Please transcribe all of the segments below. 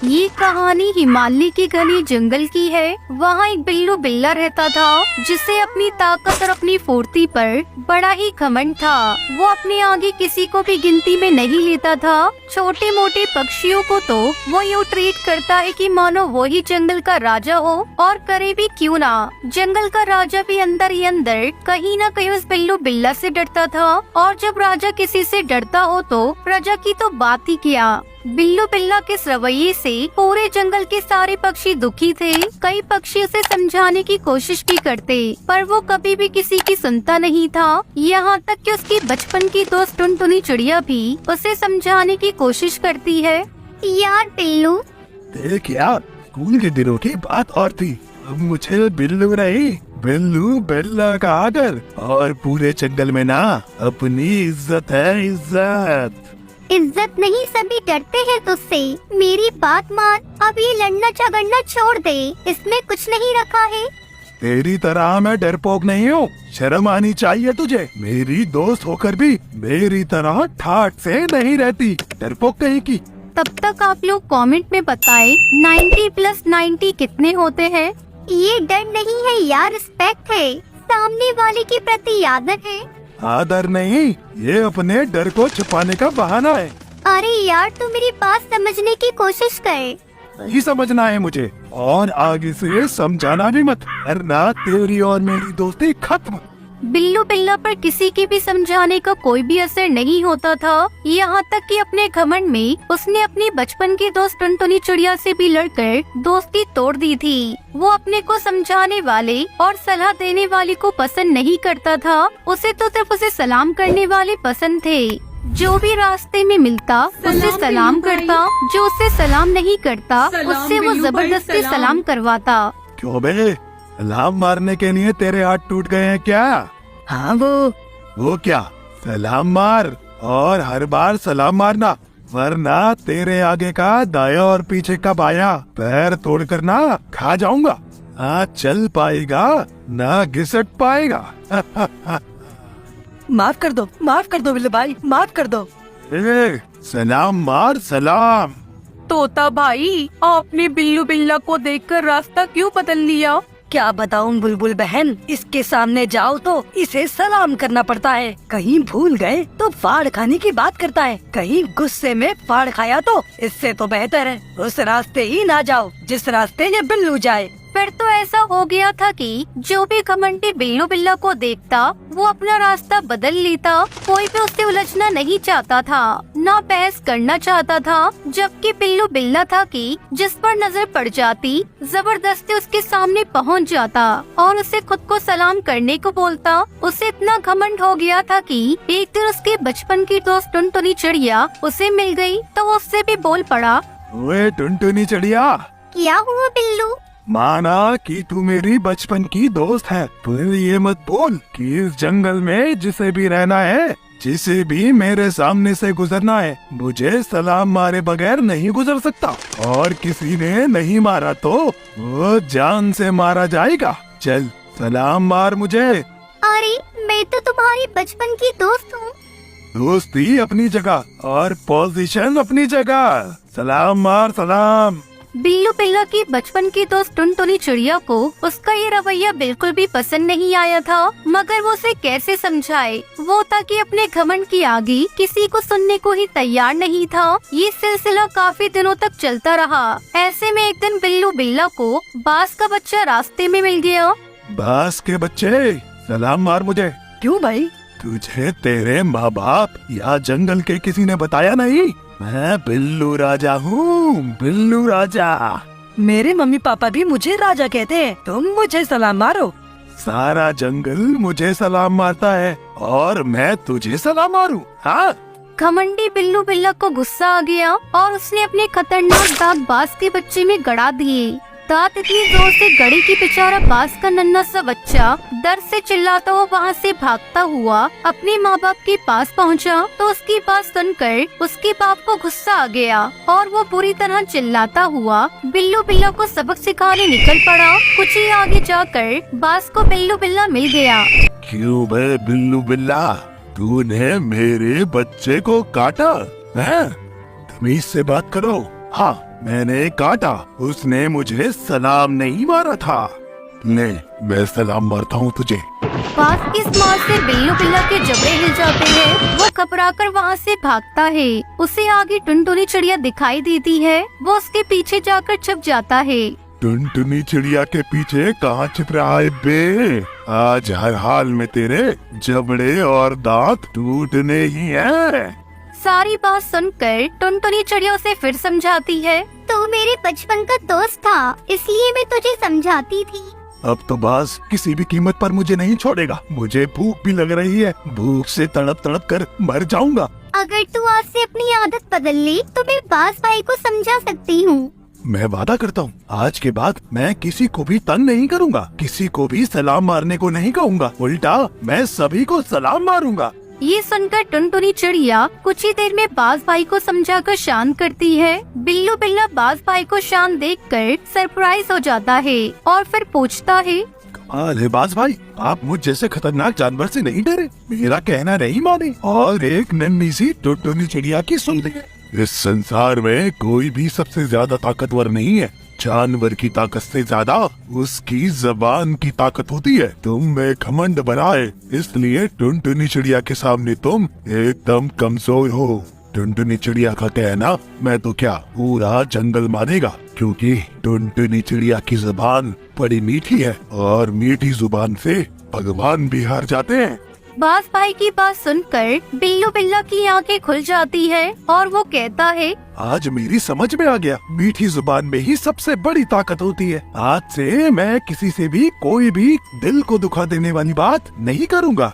ये कहानी हिमालय के घने जंगल की है। वहाँ एक बिल्लू बिल्ला रहता था जिसे अपनी ताकत और अपनी फुर्ती पर बड़ा ही घमंड था। वो अपने आगे किसी को भी गिनती में नहीं लेता था। छोटे मोटे पक्षियों को तो वो यूँ ट्रीट करता है कि मानो वो ही जंगल का राजा हो, और करे भी क्यों ना। जंगल का राजा भी अंदर ही अंदर कहीं न कहीं उस बिल्लू बिल्ला से डरता था, और जब राजा किसी से डरता हो तो प्रजा की तो बात ही क्या। बिल्लू बिल्ला के इस रवैये से पूरे जंगल के सारे पक्षी दुखी थे। कई पक्षी उसे समझाने की कोशिश भी करते, पर वो कभी भी किसी की सुनता नहीं था। यहाँ तक कि उसकी बचपन की दोस्त टुनटुनी चिड़िया भी उसे समझाने की कोशिश करती है। यार बिल्लू, देख यार, स्कूल के दिनों की बात और थी। अब मुझे बिल्लू नहीं, बिल्लू बिल्ला का आदर, और पूरे जंगल में ना अपनी इज्जत है, इज्जत। इज्जत नहीं, सभी डरते हैं तुझसे। मेरी बात मान, अब ये लड़ना झगड़ना छोड़ दे, इसमें कुछ नहीं रखा है। तेरी तरह मैं डरपोक नहीं हूँ, शर्म आनी चाहिए तुझे। मेरी दोस्त होकर भी मेरी तरह ठाठ से नहीं रहती, डरपोक कहीं की। तब तक आप लोग कमेंट में बताएं 90 + 90 कितने होते हैं। ये डर नहीं है यार, रिस्पेक्ट है, सामने वाले के प्रति आदर है। आदर नहीं, ये अपने डर को छुपाने का बहाना है। अरे यार, तू मेरी बात समझने की कोशिश कर। नहीं समझना है मुझे, और आगे से समझाना भी मत, वरना तेरी और मेरी दोस्ती खत्म। बिल्लू बिल्ला पर किसी की भी समझाने का कोई भी असर नहीं होता था। यहाँ तक कि अपने घमंड में उसने अपनी बचपन की दोस्त टुनटुनी चिड़िया से भी लड़कर दोस्ती तोड़ दी थी। वो अपने को समझाने वाले और सलाह देने वाले को पसंद नहीं करता था। उसे तो सिर्फ उसे सलाम करने वाले पसंद थे। जो भी रास्ते में मिलता उससे सलाम करता, जो उससे सलाम नहीं करता उससे वो जबरदस्ती सलाम करवाता। क्यों बे, सलाम मारने के लिए तेरे हाथ टूट गए हैं क्या? हाँ वो क्या, सलाम मार, और हर बार सलाम मारना, वरना तेरे आगे का दाया और पीछे का बाया पैर तोड़ कर ना खा जाऊंगा। ना चल पाएगा ना घिसट पाएगा। माफ कर दो बिल्लू भाई, माफ कर दो। सलाम मार, सलाम। तोता भाई, आपने बिल्लू बिल्ला को देखकर रास्ता क्यों बदल लिया? क्या बताऊं बुलबुल बहन, इसके सामने जाओ तो इसे सलाम करना पड़ता है। कहीं भूल गए तो फाड़ खाने की बात करता है, कहीं गुस्से में फाड़ खाया तो इससे तो बेहतर है उस रास्ते ही ना जाओ जिस रास्ते ये बिल्लू जाए। फिर तो ऐसा हो गया था कि जो भी घमंडी बिल्लू बिल्ला को देखता वो अपना रास्ता बदल लेता। कोई भी उससे उलझना नहीं चाहता था, ना बहस करना चाहता था। जबकि बिल्लू बिल्ला था कि जिस पर नजर पड़ जाती जबरदस्ती उसके सामने पहुंच जाता और उसे खुद को सलाम करने को बोलता। उसे इतना घमंड हो गया था कि एक दिन उसके बचपन की दोस्त टुनटुनी चिड़िया उसे मिल गई तो वो उससे भी बोल पड़ा। ओए टुनटुनी चिड़िया, क्या हुआ बिल्लू? माना कि तू मेरी बचपन की दोस्त है, पर ये मत बोल कि इस जंगल में जिसे भी रहना है, जिसे भी मेरे सामने से गुजरना है, मुझे सलाम मारे बगैर नहीं गुजर सकता। और किसी ने नहीं मारा तो वो जान से मारा जाएगा। चल सलाम मार मुझे। अरे मैं तो तुम्हारी बचपन की दोस्त हूँ। दोस्ती अपनी जगह और पोजीशन अपनी जगह। सलाम मार, सलाम। बिल्लू बिल्ला की बचपन की दोस्त टुनटुनी चिड़िया को उसका ये रवैया बिल्कुल भी पसंद नहीं आया था, मगर वो उसे कैसे समझाए। वो था कि अपने घमंड की आगे किसी को सुनने को ही तैयार नहीं था। ये सिलसिला काफी दिनों तक चलता रहा। ऐसे में एक दिन बिल्लू बिल्ला को बाज का बच्चा रास्ते में मिल गया। बाज के बच्चे, सलाम मार मुझे। क्यों भाई? तुझे तेरे माँ बाप या जंगल के किसी ने बताया नहीं? मैं बिल्लू राजा हूँ, बिल्लू राजा। मेरे मम्मी पापा भी मुझे राजा कहते हैं, तुम मुझे सलाम मारो। सारा जंगल मुझे सलाम मारता है और मैं तुझे सलाम मारूं? हाँ? घमंडी बिल्लू बिल्ला को गुस्सा आ गया और उसने अपने खतरनाक दांत बाज के बच्चे में गड़ा दिए। दांत इतनी जोर से गड़ी कि बेचारा बाज का नन्हा सा बच्चा दर्द से चिल्लाता हुआ वहाँ से भागता हुआ अपने माँ बाप के पास पहुँचा। तो उसकी बात सुनकर उसके बाप को गुस्सा आ गया और वो बुरी तरह चिल्लाता हुआ बिल्लू बिल्ला को सबक सिखाने निकल पड़ा। कुछ ही आगे जाकर बाज को बिल्लू बिल्ला मिल गया। क्यों बे बिल्लू बिल्ला, तूने मेरे बच्चे को काटा है? तमीज से बात करो, हाँ, मैंने काटा। उसने मुझे सलाम नहीं मारा था। ले, मैं सलाम मारता हूँ तुझे। बस इस मार से बिल्लू बिल्ला के जबड़े हिल जाते हैं। वो घबराकर वहाँ से भागता है। उसे आगे टुनटुनी चिड़िया दिखाई देती है। वो उसके पीछे जाकर छुप जाता है। टुनटुनी चिड़िया के पीछे कहाँ छिप रहा है बे? आज हर हाल में तेरे जबड़े और दांत टूटने ही हैं। सारी बात सुनकर टुनटुनी चिड़िया उसे फिर समझाती है। तू मेरे बचपन का दोस्त था, इसलिए मैं तुझे समझाती थी। अब तो बाज किसी भी कीमत पर मुझे नहीं छोड़ेगा। मुझे भूख भी लग रही है। भूख से तड़प तड़प कर मर जाऊंगा। अगर तू आज से अपनी आदत बदल ली तो मैं बाज भाई को समझा सकती हूँ। मैं वादा करता हूँ, आज के बाद मैं किसी को भी तंग नहीं करूँगा। किसी को भी सलाम मारने को नहीं कहूँगा। उल्टा मैं सभी को सलाम मारूंगा। ये सुनकर टुनटुनी चिड़िया कुछ ही देर में बाज भाई को समझाकर शांत करती है। बिल्लू बिल्ला बाज भाई को शांत देखकर सरप्राइज हो जाता है और फिर पूछता है, अरे बाज भाई, आप मुझ जैसे खतरनाक जानवर से नहीं डरे? मेरा कहना नहीं माने और एक नन्ही सी टुनटुनी चिड़िया की सुन ली। इस संसार में कोई भी सबसे ज्यादा ताकतवर नहीं है। जानवर की ताकत से ज्यादा उसकी जबान की ताकत होती है। तुम में घमंड बनाए, इसलिए टुनटुनी चिड़िया के सामने तुम एकदम कमजोर हो। टुनटुनी चिड़िया का कहना मैं तो क्या पूरा जंगल मानेगा, क्योंकि टुनटुनी चिड़िया की जुबान बड़ी मीठी है और मीठी जुबान से भगवान भी हार जाते हैं। बाज भाई की बात सुनकर बिल्लू बिल्ला की आंखें खुल जाती है और वो कहता है, आज मेरी समझ में आ गया, मीठी जुबान में ही सबसे बड़ी ताकत होती है। आज से मैं किसी से भी कोई भी दिल को दुखा देने वाली बात नहीं करूँगा।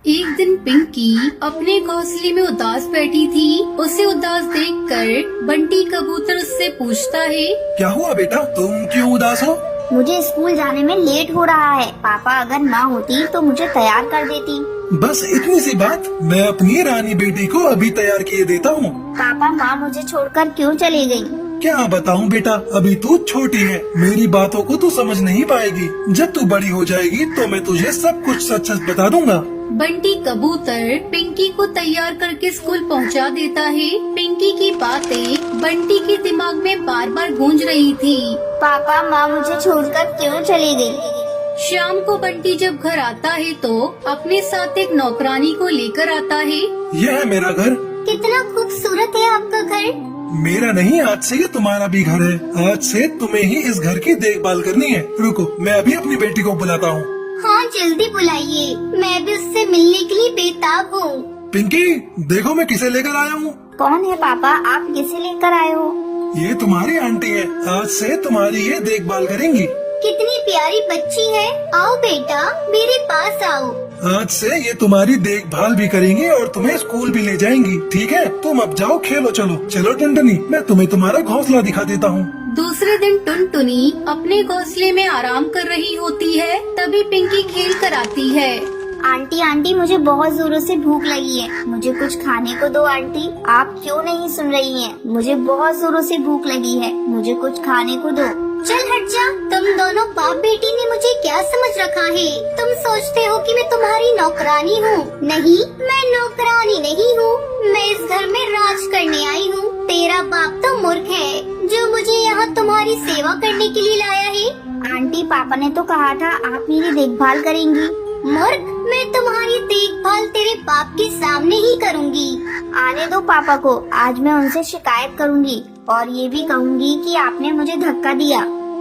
एक दिन पिंकी अपने घोंसले में उदास बैठी थी। उसे उदास देखकर बंटी कबूतर उससे पूछता है, क्या हुआ बेटा, तुम क्यों उदास हो? मुझे स्कूल जाने में लेट हो रहा है। पापा अगर ना होती तो मुझे तैयार कर देती। बस इतनी सी बात, मैं अपनी रानी बेटी को अभी तैयार किए देता हूँ। पापा माँ मुझे छोड़कर क्यों चली गई? क्या बताऊँ बेटा, अभी तू छोटी है, मेरी बातों को तू समझ नहीं पाएगी। जब तू बड़ी हो जाएगी तो मैं तुझे सब कुछ सच सच बता दूंगा। बंटी कबूतर पिंकी को तैयार करके स्कूल पहुंचा देता है। पिंकी की बातें बंटी के दिमाग में बार बार गूंज रही थी। पापा माँ मुझे छोड़कर क्यों चली गई? शाम को बंटी जब घर आता है तो अपने साथ एक नौकरानी को लेकर आता है। यह है मेरा घर। कितना खूबसूरत है आपका घर। मेरा नहीं, आज से ये तुम्हारा भी घर है। आज से तुम्हें ही इस घर की देखभाल करनी है। रुको, मैं अभी अपनी बेटी को बुलाता हूँ। हाँ जल्दी बुलाइए, मैं भी उससे मिलने के लिए बेताब हूँ। पिंकी, देखो मैं किसे लेकर आया हूँ। कौन है पापा, आप किसे लेकर आए हो? ये तुम्हारी आंटी है, आज से तुम्हारी ये देखभाल करेंगी। कितनी प्यारी बच्ची है। आओ बेटा, मेरे पास आओ। आज से ये तुम्हारी देखभाल भी करेंगी और तुम्हें स्कूल भी ले जाएंगी। ठीक है, तुम अब जाओ, खेलो। चलो चलो टुनटुनी, मैं तुम्हें तुम्हारा घोंसला दिखा देता हूँ। दूसरे दिन टुनटुनी अपने घोंसले में आराम कर रही होती है। तभी पिंकी खेल कर आती है। आंटी आंटी मुझे बहुत जोरों से भूख लगी है, मुझे कुछ खाने को दो। आंटी आप क्यों नहीं सुन रही हैं? मुझे बहुत जोरों से भूख लगी है, मुझे कुछ खाने को दो। चल हट जा, तुम दोनों बाप बेटी ने मुझे क्या समझ रखा है? तुम सोचते हो कि मैं तुम्हारी नौकरानी हूँ? नहीं, मैं नौकरानी नहीं हूँ, मैं इस घर में राज करने आई हूँ। तेरा बाप तो मूर्ख है जो मुझे यहाँ तुम्हारी सेवा करने के लिए लाया है। आंटी पापा ने तो कहा था आप मेरी देखभाल करेंगी। मूर्ख, मैं तुम्हारी देखभाल तेरे बाप के सामने ही करूँगी। आने दो पापा को, आज मैं उनसे शिकायत करूँगी और ये भी कहूँगी कि आपने मुझे धक्का दिया।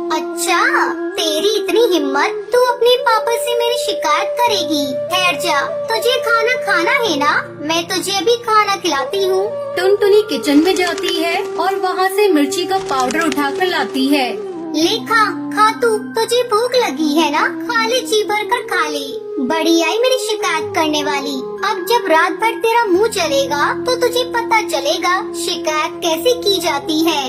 अच्छा, तेरी इतनी हिम्मत, तू अपने पापा से मेरी शिकायत करेगी? ठहर जा, तुझे खाना खाना है ना? मैं तुझे अभी खाना खिलाती हूँ। टुनटुनी किचन में जाती है और वहाँ से मिर्ची का पाउडर उठाकर लाती है। ले खा तू, तुझे भूख लगी है ना? खा ले, जी भर कर खा ले। बड़ी आई मेरी शिकायत करने वाली। अब जब रात भर तेरा मुंह चलेगा तो तुझे पता चलेगा शिकायत कैसे की जाती है।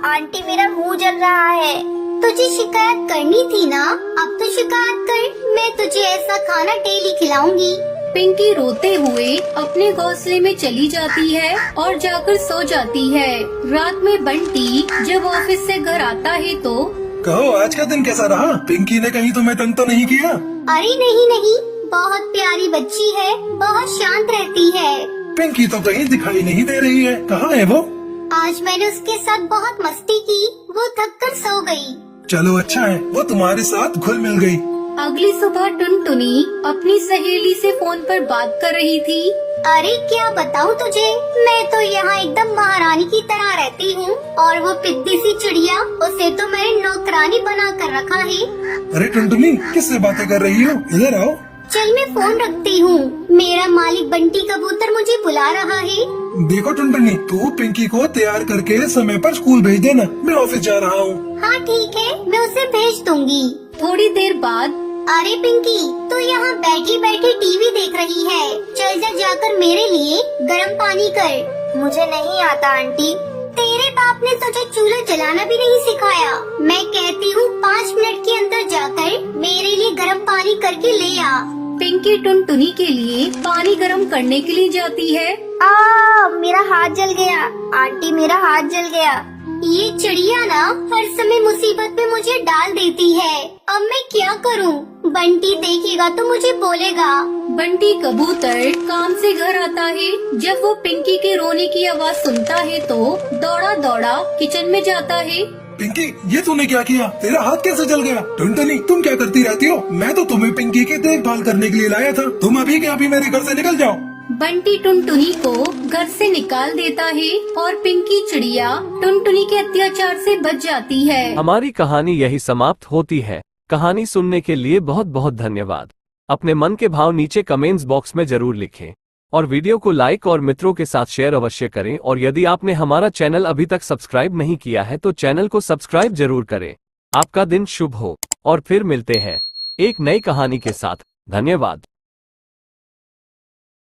आंटी मेरा मुंह जल रहा है। तुझे शिकायत करनी थी ना? अब तो शिकायत कर, मैं तुझे ऐसा खाना डेली खिलाऊंगी। पिंकी रोते हुए अपने घोंसले में चली जाती है और जाकर सो जाती है। रात में बंटी जब ऑफिस से घर आता है तो कहो, आज का दिन कैसा रहा? पिंकी ने कहीं तुम्हें तंग तो नहीं किया? अरे नहीं, बहुत प्यारी बच्ची है, बहुत शांत रहती है। पिंकी तो कहीं दिखाई नहीं दे रही है, कहाँ है वो? आज मैंने उसके साथ बहुत मस्ती की, वो थक कर सो गई। चलो अच्छा है, वो तुम्हारे साथ घुल मिल गई। अगली सुबह टुनटुनी अपनी सहेली से फोन पर बात कर रही थी। अरे क्या बताऊँ तुझे, मैं तो यहाँ एकदम महारानी की तरह रहती हूँ और वो पिद्दी सी चिड़िया, उसे तो मैंने नौकरानी बना कर रखा है। अरे टुनटुनी, किससे बातें कर रही हो? इधर आओ। चल मैं फोन रखती हूँ, मेरा मालिक बंटी कबूतर मुझे बुला रहा है। देखो टुनटुनी, तू पिंकी को तैयार करके समय पर स्कूल भेज देना, मैं ऑफिस जा रहा हूँ। हाँ ठीक है, मैं उसे भेज दूंगी। थोड़ी देर बाद अरे पिंकी, तू यहाँ बैठी बैठी टीवी देख रही है, चल जा जाकर मेरे लिए गर्म पानी कर। मुझे नहीं आता आंटी, तेरे बाप ने तुझे चूल्हा जलाना भी नहीं सिखाया। मैं कहती हूँ 5 मिनट के अंदर जाकर मेरे लिए गर्म पानी करके ले आ। पिंकी टुनटुनी के लिए पानी गर्म करने के लिए जाती है। मेरा हाथ जल गया आंटी, मेरा हाथ जल गया। ये चिड़िया ना हर समय मुसीबत में मुझे डाल देती है, अब मैं क्या करूँ? बंटी देखेगा तो मुझे बोलेगा। बंटी कबूतर काम से घर आता है। जब वो पिंकी के रोने की आवाज सुनता है तो दौड़ा दौड़ा किचन में जाता है। पिंकी, ये तूने क्या किया? तेरा हाथ कैसे जल गया? टुनटुनी, तुम क्या करती रहती हो? मैं तो तुम्हें पिंकी की देखभाल करने के लिए लाया था, तुम अभी के अभी मेरे घर से निकल जाओ। बंटी टुनटुनी को घर से निकाल देता है और पिंकी चिड़िया टुनटुनी के अत्याचार से बच जाती है। हमारी कहानी यही समाप्त होती है। कहानी सुनने के लिए बहुत बहुत धन्यवाद। अपने मन के भाव नीचे कमेंट्स बॉक्स में जरूर लिखें और वीडियो को लाइक और मित्रों के साथ शेयर अवश्य करें। और यदि आपने हमारा चैनल अभी तक सब्सक्राइब नहीं किया है तो चैनल को सब्सक्राइब जरूर करें। आपका दिन शुभ हो और फिर मिलते हैं एक नई कहानी के साथ। धन्यवाद।